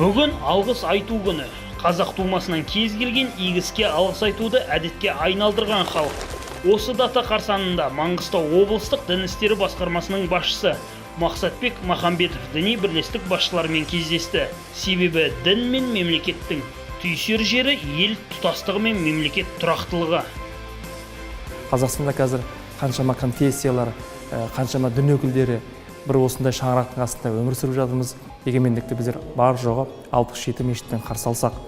Бүгін алғыс айту күні. Қазақ тумасынан кез келген игіске алғыс айтуды әдетке айналдырған халық. Осы дата қарсаңында Маңғыстау облыстық дін істері басқармасының басшысы Мақсатбек Махамбетов діни бірлестік басшыларымен кездесті. Себебі дін мен мемлекеттің түйісер жері ел тұтастығы мен мемлекет тұрақтылығы. Қазақстанда қазір қаншама конфессиялар, қаншама дін өкілдері бір осындай шаңырақтың астында өмір сүріп жатырмыз. Егемендікті біздер бар жоғы 67 мешіттен қарсы алсақ,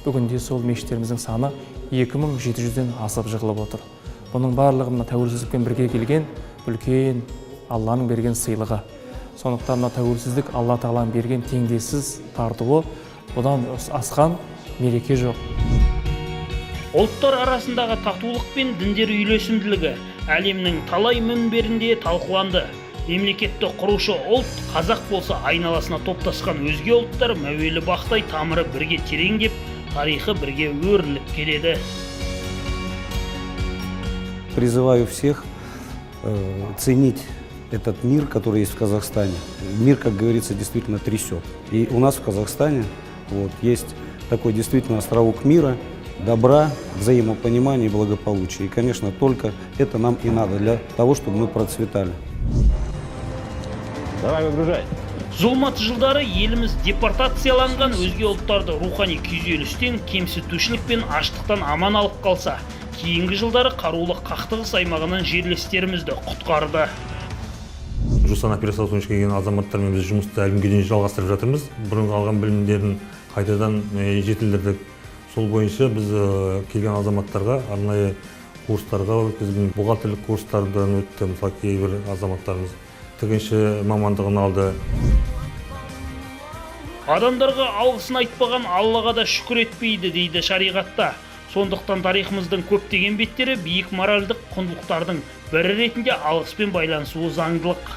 бүгінде сол мешіттеріміздің саны 2700-ден асып жығылып отыр. Бұның барлығы мына тәуелсіздікпен бірге келген үлкен Алланың берген сыйлығы. Сондықтан мына тәуелсіздік Алла тағаланың берген теңдессіз тартуы, одан асқан мереке жоқ. Ұлттар арасындағы татулық пен діндер үйлесімділігі әлемнің талай мінберінде талқыланды. Мемлекетті құрушы ұлт қазақ болса, айналасына топтасқан өзге ұлттар мәуелі бақтай тамыры бірге тереңдеп, тарихы бірге өріліп келеді. Призываю всех ценить этот мир, который есть в Казахстане. Мир, как говорится, действительно трясет. И у нас в Казахстане есть такой действительно островок мира, добра, взаимопонимания и благополучия. И, конечно, только это нам и надо для того, чтобы мы процветали. Давай выгружай. Зұлмат жылдары еліміз депортацияланған өзге ұлттарды рухани күйзелістен, кемсітушілік пен аштықтан аман алып қалса, кейінгі жылдары қарулы қақтығыс аймағынан жерлестерімізді құтқарды. Жусан операциялық өңішке келген азаматтармен біз жұмысты әлі күнге дейін жалғастырып жатырмыз. Бұрынғы алған білімдерін қайтадан жетілдірдік. Сол бойынша біз келген азаматтарға арнайы курстарға өткізген, бухгалтерлік курстардан өтті. Мысалы, кейбір азаматтарымыз тігінші мамандығын алды. Адамдарға алғысын айтпаған Аллаға да шүкір етпейді дейді шариғатта. Сондықтан тарихымыздың көптеген беттері биік моральдық құндылықтардың бірі ретінде алғыспен байланысуы заңдылық.